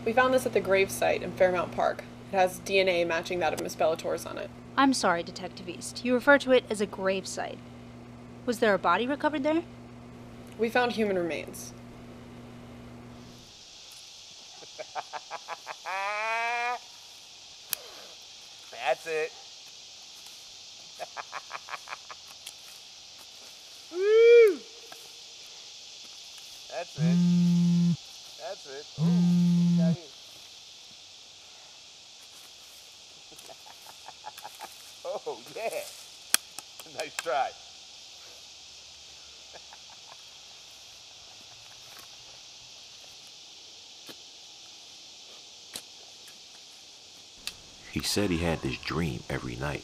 We found this at the grave site in Fairmount Park. It has DNA matching that of Miss Bellator's on it. I'm sorry, Detective East. You refer to it as a grave site. Was there a body recovered there? We found human remains. That's it. Woo! That's it. That's it. Ooh, what we got here? Oh, yeah. Nice try. He said he had this dream every night.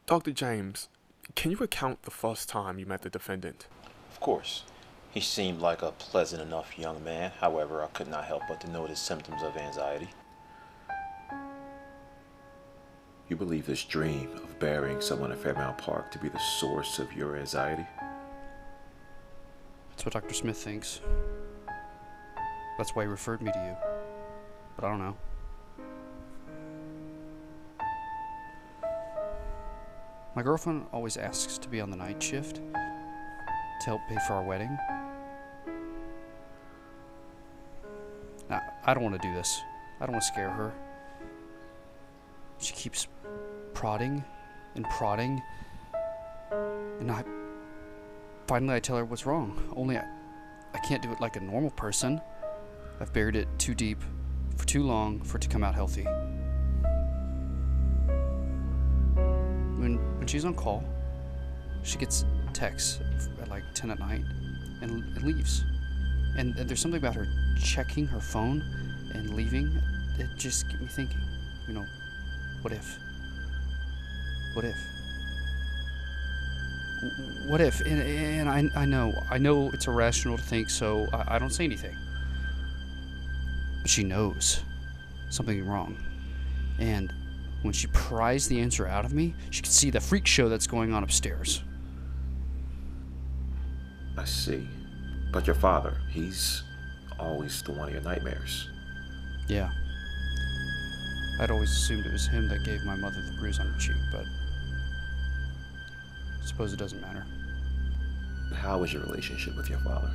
Dr. James, can you recount the first time you met the defendant? Of course. He seemed like a pleasant enough young man. However, I could not help but to notice symptoms of anxiety. You believe this dream of burying someone in Fairmount Park to be the source of your anxiety? That's what Dr. Smith thinks. That's why he referred me to you. But I don't know. My girlfriend always asks to be on the night shift to help pay for our wedding. Now, I don't want to do this. I don't want to scare her. She keeps prodding and prodding. And finally I tell her what's wrong. Only I can't do it like a normal person. I've buried it too deep for too long for it to come out healthy. When she's on call, she gets texts at like 10 at night and leaves. And there's something about her checking her phone and leaving. It just get me thinking, you know, what if? What if? What if? And I know it's irrational to think, so I don't say anything. But she knows something wrong. And when she pries the answer out of me, she can see the freak show that's going on upstairs. I see. But your father, he's always the one of your nightmares. Yeah. I'd always assumed it was him that gave my mother the bruise on her cheek, but I suppose it doesn't matter. How was your relationship with your father?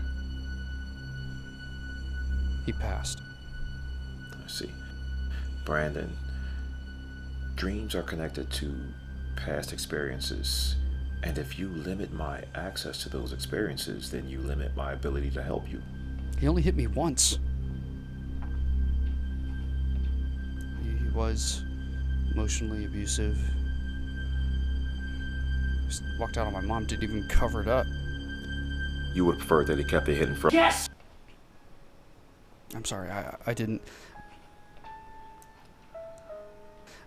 He passed. I see. Brandon, dreams are connected to past experiences, and if you limit my access to those experiences, then you limit my ability to help you. He only hit me once. He was emotionally abusive. Just walked out on my mom, didn't even cover it up. You would prefer that he kept it hidden from— Yes! I'm sorry, I didn't.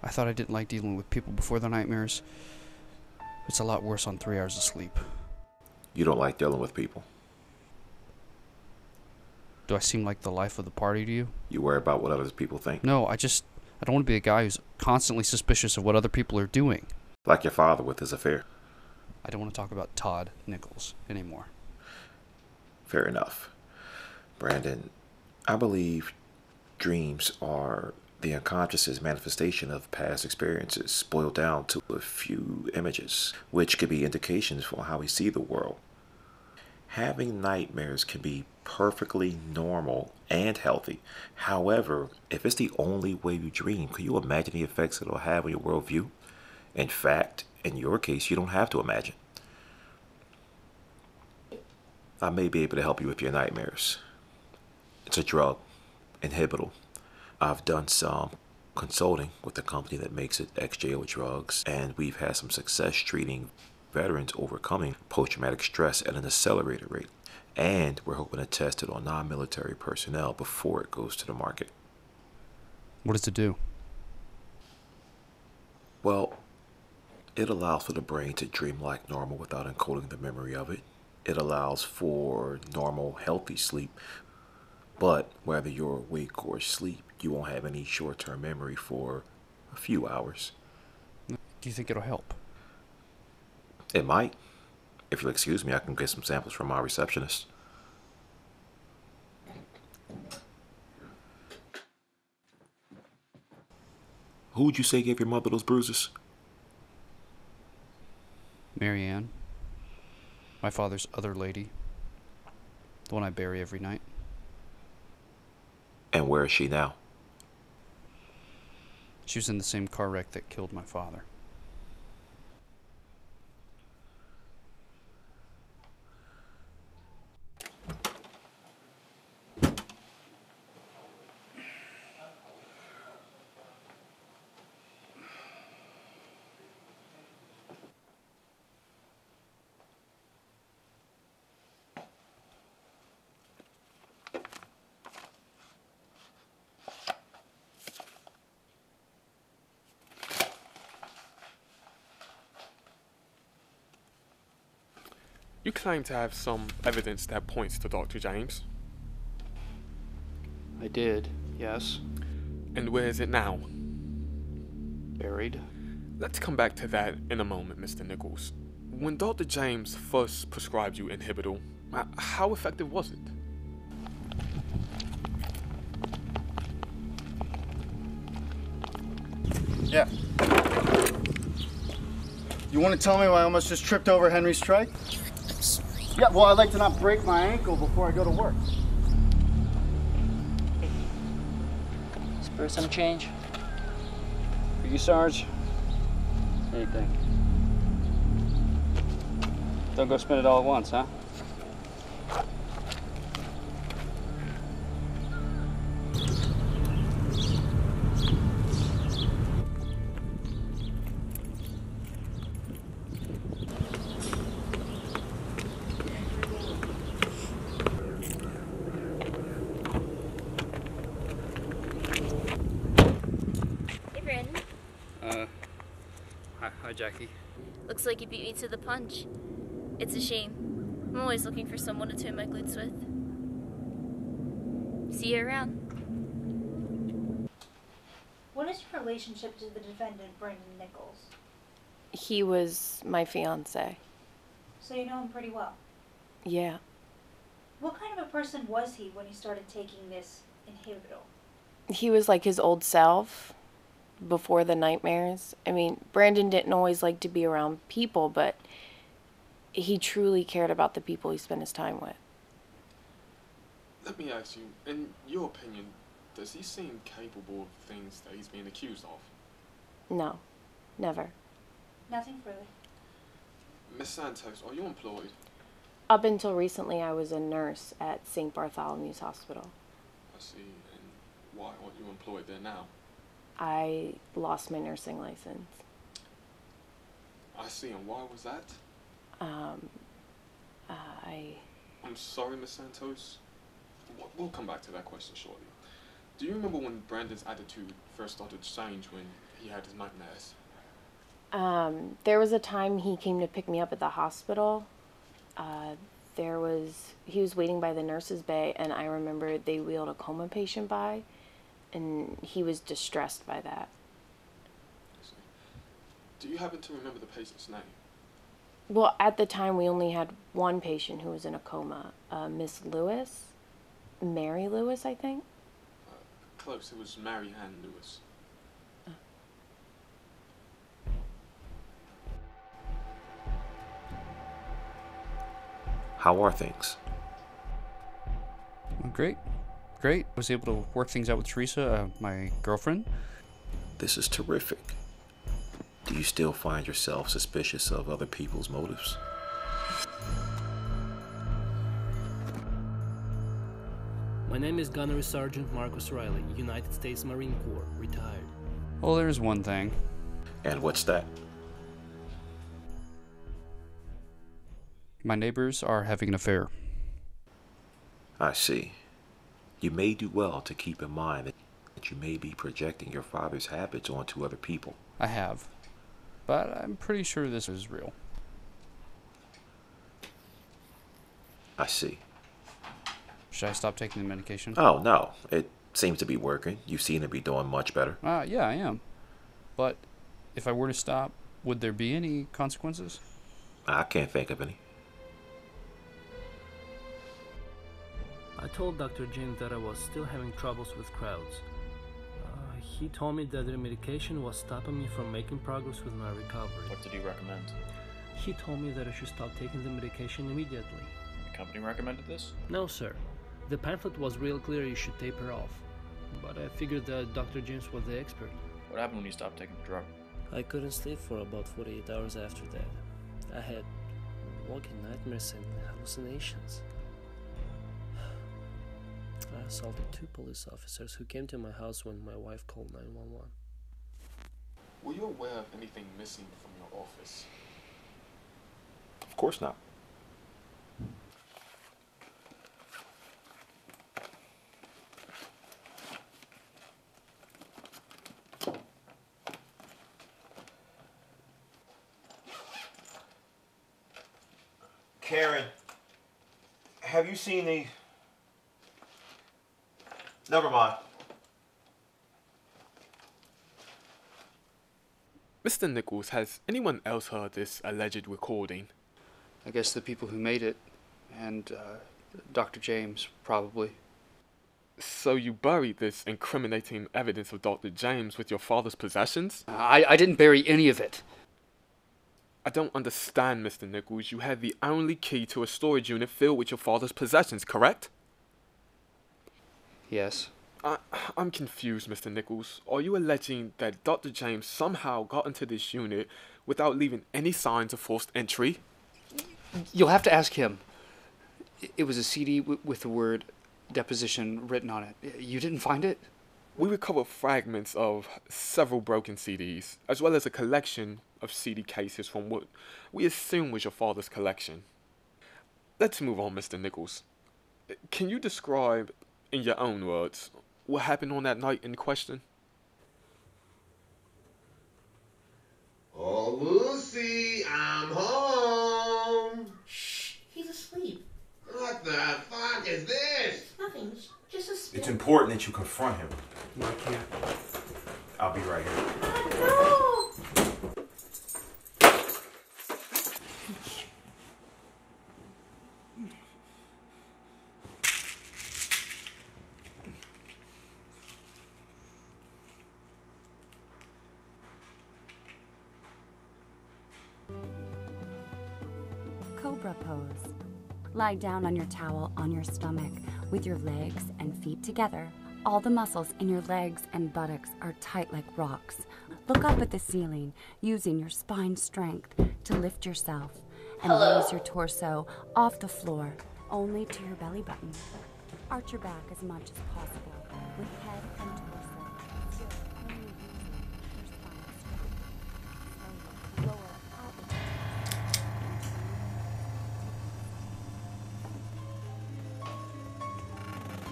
I thought I didn't like dealing with people before their nightmares. It's a lot worse on 3 hours of sleep. You don't like dealing with people. Do I seem like the life of the party to you? You worry about what other people think. No, I don't want to be a guy who's constantly suspicious of what other people are doing. Like your father with his affair. I don't want to talk about Todd Nichols anymore. Fair enough. Brandon, I believe dreams are the unconscious's manifestation of past experiences boiled down to a few images, which could be indications for how we see the world. Having nightmares can be perfectly normal and healthy. However, if it's the only way you dream, can you imagine the effects it'll have on your worldview? In fact, in your case, you don't have to imagine. I may be able to help you with your nightmares. It's a drug, Inhibityl. I've done some consulting with the company that makes it, ex-jail drugs, and we've had some success treating veterans overcoming post-traumatic stress at an accelerated rate. And we're hoping to test it on non-military personnel before it goes to the market. What does it do? Well, it allows for the brain to dream like normal without encoding the memory of it. It allows for normal, healthy sleep. But whether you're awake or asleep, you won't have any short-term memory for a few hours. Do you think it'll help? It might. If you'll excuse me, I can get some samples from my receptionist. Who'd you say gave your mother those bruises? Marianne. My father's other lady. The one I bury every night. And where is she now? She was in the same car wreck that killed my father. You claim to have some evidence that points to Dr. James. I did, yes. And where is it now? Buried. Let's come back to that in a moment, Mr. Nichols. When Dr. James first prescribed you Inhibityl, how effective was it? Yeah. You want to tell me why I almost just tripped over Henry's strike? Yeah, well, I'd like to not break my ankle before I go to work. Spur some change? For you, Sarge? Anything. Don't go spend it all at once, huh? Hi, Jackie. Looks like you beat me to the punch. It's a shame. I'm always looking for someone to turn my glutes with. See you around. What is your relationship to the defendant, Brandon Nichols? He was my fiance. So you know him pretty well. Yeah. What kind of a person was he when he started taking this Inhibityl? He was like his old self before the nightmares. I mean, Brandon didn't always like to be around people, but he truly cared about the people he spent his time with. Let me ask you, in your opinion, does he seem capable of things that he's being accused of? No, never. Nothing further. Miss Santos, are you employed? Up until recently, I was a nurse at St. Bartholomew's Hospital. I see. And why aren't you employed there now? I lost my nursing license. I see. And why was that? I'm sorry, Miss Santos. We'll come back to that question shortly. Do you remember when Brandon's attitude first started to change when he had his nightmares? There was a time he came to pick me up at the hospital. He was waiting by the nurse's bay, and I remember they wheeled a coma patient by, and he was distressed by that. I see. Do you happen to remember the patient's name? Well, at the time, we only had one patient who was in a coma, Miss Lewis. Mary Lewis, I think. Close. It was Mary Ann Lewis. How are things? Well, great. I was able to work things out with Teresa, my girlfriend. This is terrific. Do you still find yourself suspicious of other people's motives? My name is Gunnery Sergeant Marcus Riley, United States Marine Corps, retired. Well, there's one thing. And what's that? My neighbors are having an affair. I see. You may do well to keep in mind that you may be projecting your father's habits onto other people. I have. But I'm pretty sure this is real. I see. Should I stop taking the medication? Oh, no. It seems to be working. You seem to be doing much better. Yeah, I am. But if I were to stop, would there be any consequences? I can't think of any. I told Dr. James that I was still having troubles with crowds. He told me that the medication was stopping me from making progress with my recovery. What did he recommend? He told me that I should stop taking the medication immediately. The company recommended this? No, sir. The pamphlet was real clear you should taper off. But I figured that Dr. James was the expert. What happened when you stopped taking the drug? I couldn't sleep for about 48 hours after that. I had walking nightmares and hallucinations. I assaulted 2 police officers who came to my house when my wife called 911. Were you aware of anything missing from your office? Of course not. Karen, have you seen the... Never mind. Mr. Nichols, has anyone else heard this alleged recording? I guess the people who made it, and Dr. James, probably. So you buried this incriminating evidence of Dr. James with your father's possessions? I didn't bury any of it. I don't understand, Mr. Nichols. You had the only key to a storage unit filled with your father's possessions, correct? Yes. I'm confused, Mr. Nichols. Are you alleging that Dr. James somehow got into this unit without leaving any signs of forced entry? You'll have to ask him. It was a CD with the word deposition written on it. You didn't find it? We recovered fragments of several broken CDs, as well as a collection of CD cases from what we assume was your father's collection. Let's move on, Mr. Nichols. Can you describe, in your own words, what happened on that night in question? Oh, Lucy, I'm home. Shh, he's asleep. What the fuck is this? Nothing, just a spin. It's important that you confront him. Laquita. I'll be right here. No! Cobra pose. Lie down on your towel on your stomach with your legs and feet together. All the muscles in your legs and buttocks are tight like rocks. Look up at the ceiling, using your spine strength to lift yourself and raise your torso off the floor, only to your belly button. Arch your back as much as possible with head and torso still only using your spine strength. Slowly lower out the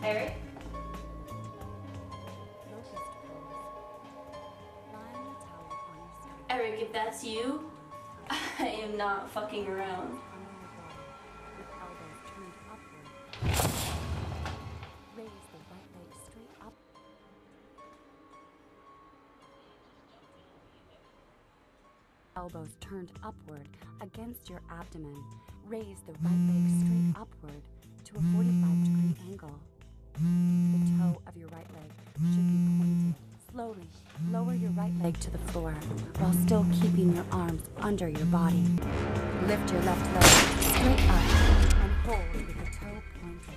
Eric? Eric, if that's you, I am not fucking around. Elbows turned upward against your abdomen. Raise the right leg straight upward to a 45-degree angle. The toe of your right leg should be pointed. Slowly lower your right leg to the floor while still keeping your arms under your body. Lift your left leg straight up and hold with the toe pointed.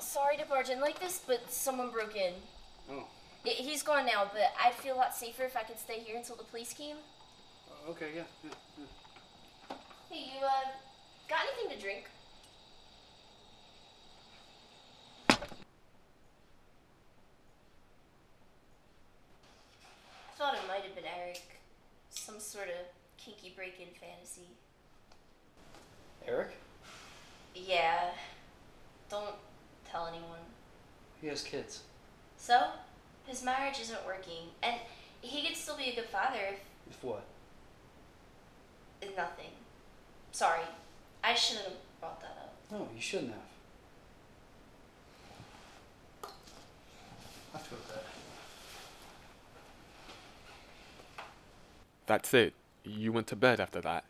Sorry to barge in like this, but someone broke in. Oh. He's gone now, but I'd feel a lot safer if I could stay here until the police came. Okay, yeah. Hey, you, got anything to drink? Thought it might have been Eric. Some sort of kinky break-in fantasy. Eric? Yeah. Don't tell anyone. He has kids. So? His marriage isn't working, and he could still be a good father If what? if nothing. Sorry. I shouldn't have brought that up. No, you shouldn't have. I have to go to bed. That's it. You went to bed after that.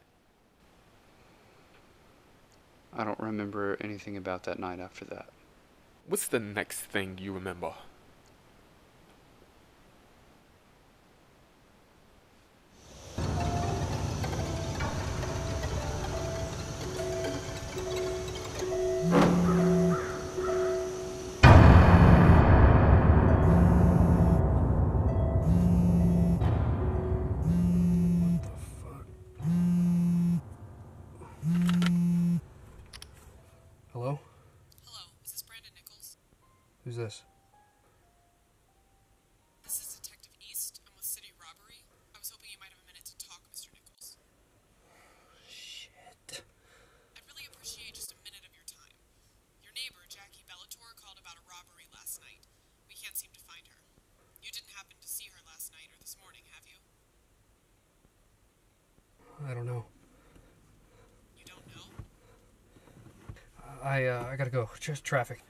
I don't remember anything about that night after that. What's the next thing you remember? Hello? Hello, is this Brandon Nichols? Who's this? This is Detective East. I'm with City Robbery. I was hoping you might have a minute to talk, Mr. Nichols. Shit. I'd really appreciate just a minute of your time. Your neighbor, Jackie Bellator, called about a robbery last night. We can't seem to find her. You didn't happen to see her last night or this morning, have you? I don't know. You don't know? I gotta go. Just traffic.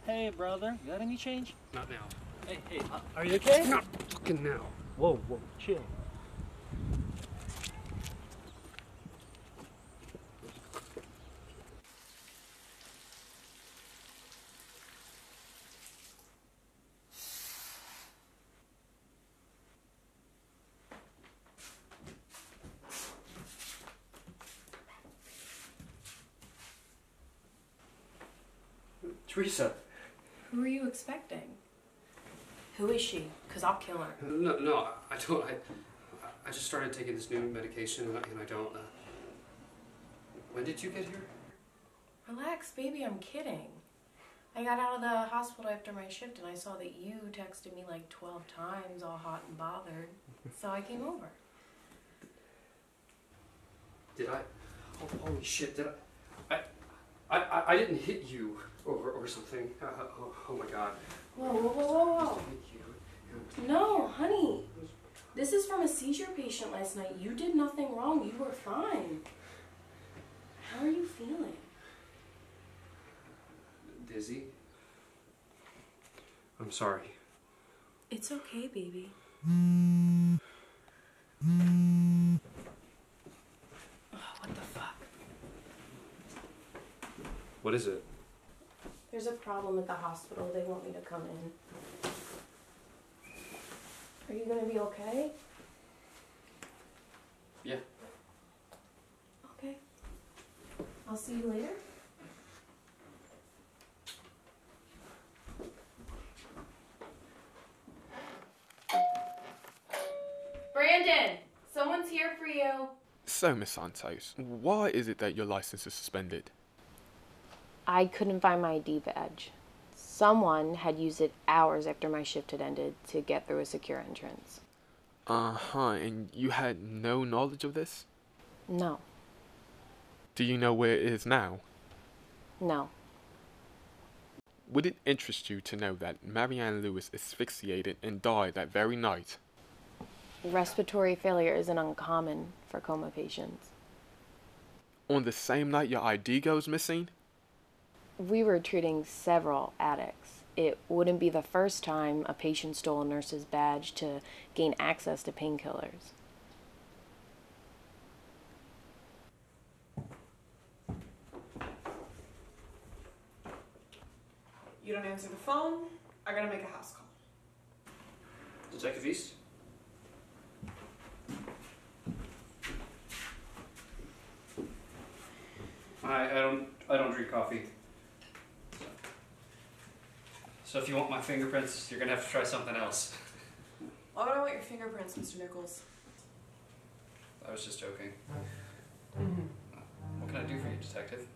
Hey, brother, you got any change? Not now. Hey, are you okay? Not fucking now. Whoa, chill. Teresa. Who are you expecting? Who is she? Because I'll kill her. No, I don't. I just started taking this new medication and I don't. When did you get here? Relax, baby, I'm kidding. I got out of the hospital after my shift and I saw that you texted me like 12 times, all hot and bothered. So I came over. Did I? Oh, holy shit, did I didn't hit you or something. Oh my god. Whoa. No, honey. This is from a seizure patient last night. You did nothing wrong. You were fine. How are you feeling? Dizzy? I'm sorry. It's okay, baby. Oh, what the fuck? What is it? There's a problem at the hospital. They want me to come in. Are you gonna be okay? Yeah. Okay. I'll see you later. Brandon! Someone's here for you. So, Miss Santos, why is it that your license is suspended? I couldn't find my ID badge. Someone had used it hours after my shift had ended to get through a secure entrance. Uh-huh, and you had no knowledge of this? No. Do you know where it is now? No. Would it interest you to know that Marianne Lewis asphyxiated and died that very night? Respiratory failure isn't uncommon for coma patients. On the same night your ID goes missing? We were treating several addicts. It wouldn't be the first time a patient stole a nurse's badge to gain access to painkillers. You don't answer the phone, I gotta make a house call. Detective East? I don't drink coffee. So if you want my fingerprints, you're gonna have to try something else. Why would I want your fingerprints, Mr. Nichols? I was just joking. What can I do for you, detective?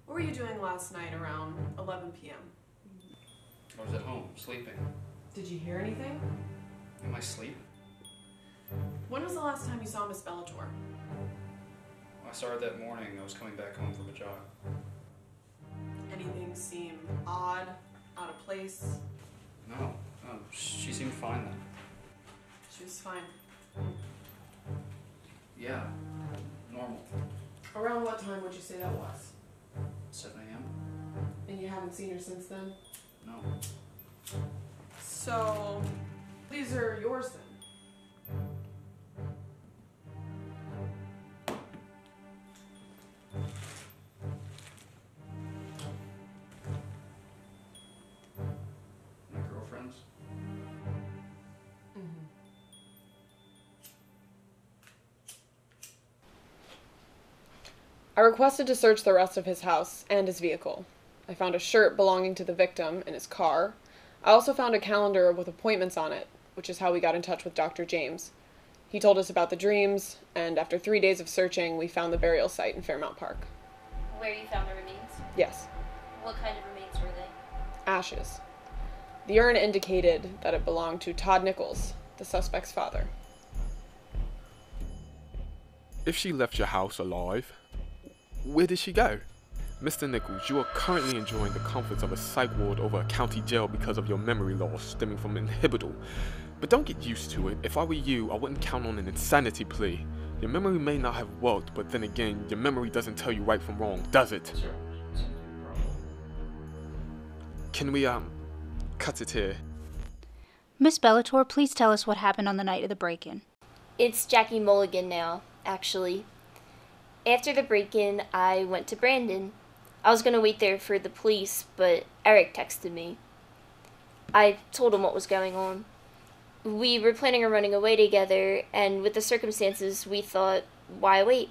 What were you doing last night around 11 p.m.? I was at home, sleeping. Did you hear anything? In my sleep? When was the last time you saw Miss Bellator? I saw her that morning. I was coming back home from a jog. Anything seem odd, out of place? No, she seemed fine then. She was fine. Yeah, normal. Around what time would you say that was? 7 a.m. And you haven't seen her since then? No. So, these are yours then? My girlfriend's? I requested to search the rest of his house and his vehicle. I found a shirt belonging to the victim in his car. I also found a calendar with appointments on it, which is how we got in touch with Dr. James. He told us about the dreams, and after 3 days of searching, we found the burial site in Fairmount Park. Where you found the remains? Yes. What kind of remains were they? Ashes. The urn indicated that it belonged to Todd Nichols, the suspect's father. If she left your house alive, where did she go? Mr. Nichols, you are currently enjoying the comforts of a psych ward over a county jail because of your memory loss stemming from Inhibityl. But don't get used to it. If I were you, I wouldn't count on an insanity plea. Your memory may not have worked, but then again, your memory doesn't tell you right from wrong, does it? Sure. Can we, cut it here? Miss Bellator, please tell us what happened on the night of the break-in. It's Jackie Mulligan now, actually. After the break-in, I went to Brandon. I was going to wait there for the police, but Eric texted me. I told him what was going on. We were planning on running away together, and with the circumstances, we thought, why wait?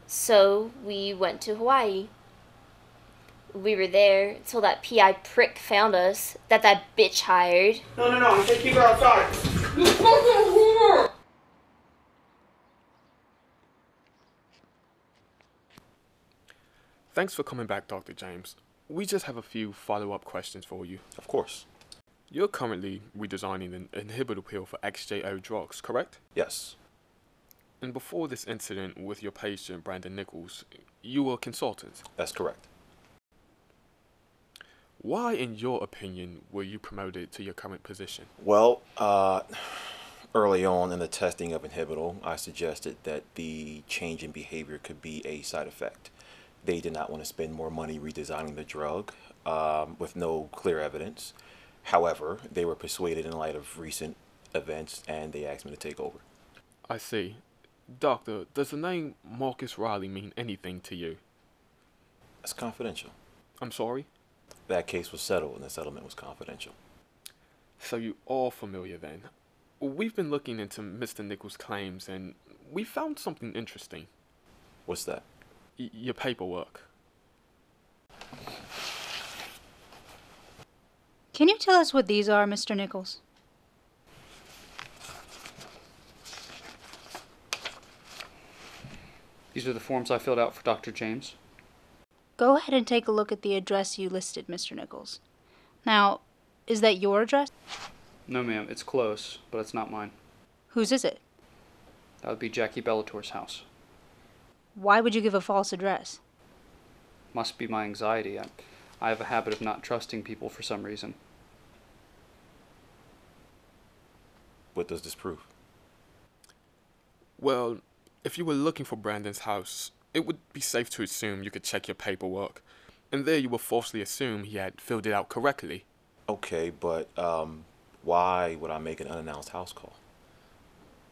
So, we went to Hawaii. We were there till that PI prick found us, that bitch hired. No, I said keep her outside. Thanks for coming back, Dr. James. We just have a few follow-up questions for you. Of course. You're currently redesigning an inhibitor pill for XJO drugs, correct? Yes. And before this incident with your patient, Brandon Nichols, you were a consultant? That's correct. Why, in your opinion, were you promoted to your current position? Well, early on in the testing of Inhibityl, I suggested that the change in behavior could be a side effect. They did not want to spend more money redesigning the drug with no clear evidence. However, they were persuaded in light of recent events, and they asked me to take over. I see. Doctor, does the name Marcus Riley mean anything to you? That's confidential. I'm sorry? That case was settled, and the settlement was confidential. So you are familiar then. We've been looking into Mr. Nichols' claims, and we found something interesting. What's that? Your paperwork. Can you tell us what these are, Mr. Nichols? These are the forms I filled out for Dr. James. Go ahead and take a look at the address you listed, Mr. Nichols. Now, is that your address? No, ma'am. It's close, but it's not mine. Whose is it? That would be Jackie Bellator's house. Why would you give a false address? Must be my anxiety. I have a habit of not trusting people for some reason. What does this prove? Well, if you were looking for Brandon's house, it would be safe to assume you could check your paperwork. And there you will falsely assume he had filled it out correctly. Okay, but why would I make an unannounced house call?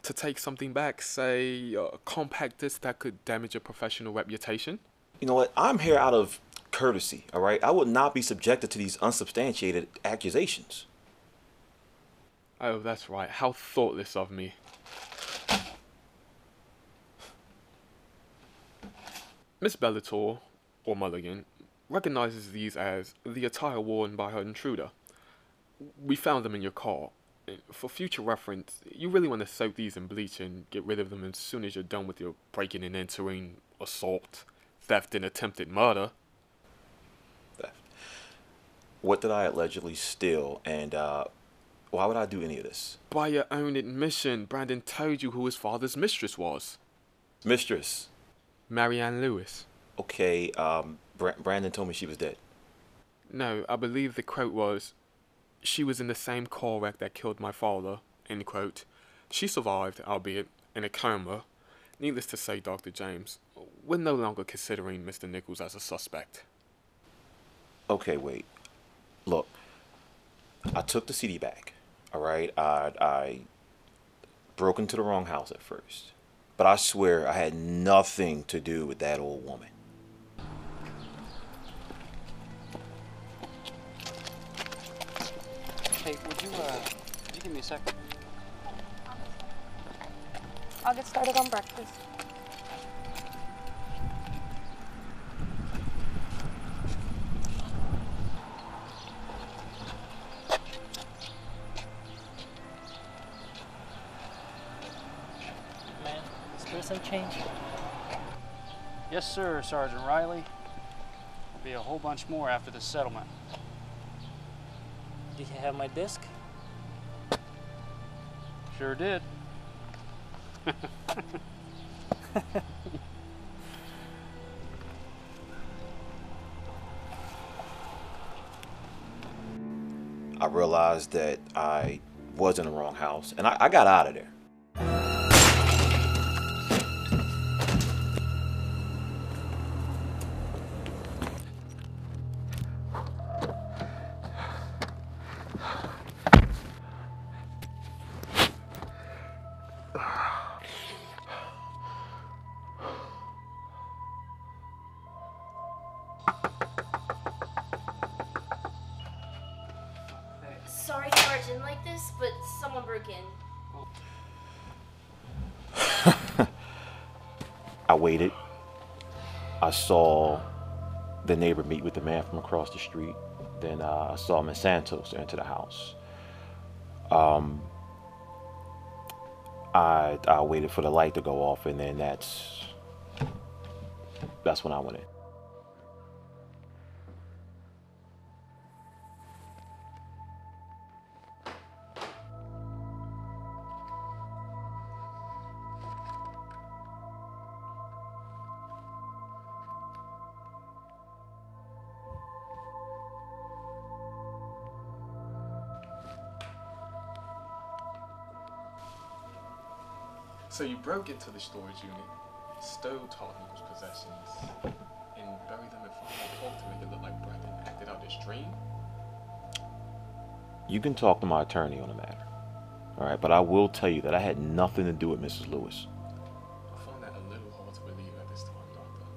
To take something back, say, a compact disc that could damage your professional reputation? You know what? I'm here out of courtesy, all right? I would not be subjected to these unsubstantiated accusations. Oh, that's right. How thoughtless of me. Miss Bellator, or Mulligan, recognizes these as the attire worn by her intruder. We found them in your car. For future reference, you really want to soak these in bleach and get rid of them as soon as you're done with your breaking and entering, assault, theft, and attempted murder. Theft. What did I allegedly steal, and why would I do any of this? By your own admission, Brandon told you who his father's mistress was. Mistress? Marianne Lewis. Okay, Brandon told me she was dead. No, I believe the quote was, "She was in the same car wreck that killed my father," end quote. She survived, albeit in a coma. Needless to say, Dr. James, we're no longer considering Mr. Nichols as a suspect. Okay, wait. Look, I took the CD back. All right, I broke into the wrong house at first, but I swear I had nothing to do with that old woman. Hey, would you give me a sec? I'll get started on breakfast. Man, is there some change? Yes, sir, Sergeant Riley. There'll be a whole bunch more after the settlement. Did you have my disc? Sure did. I realized that I was in the wrong house, and I got out of there. Sorry, Sergeant, like this, but someone broke in. I waited. I saw the neighbor meet with the man from across the street. Then I saw Miss Santos enter the house. I waited for the light to go off, and then that's when I went in. So you broke into the storage unit, stole Nichols' possessions, and buried them in front of the talk to make it look like Brandon acted out his dream? You can talk to my attorney on the matter. All right, but I will tell you that I had nothing to do with Mrs. Lewis. I find that a little hard to believe at this time, Doctor.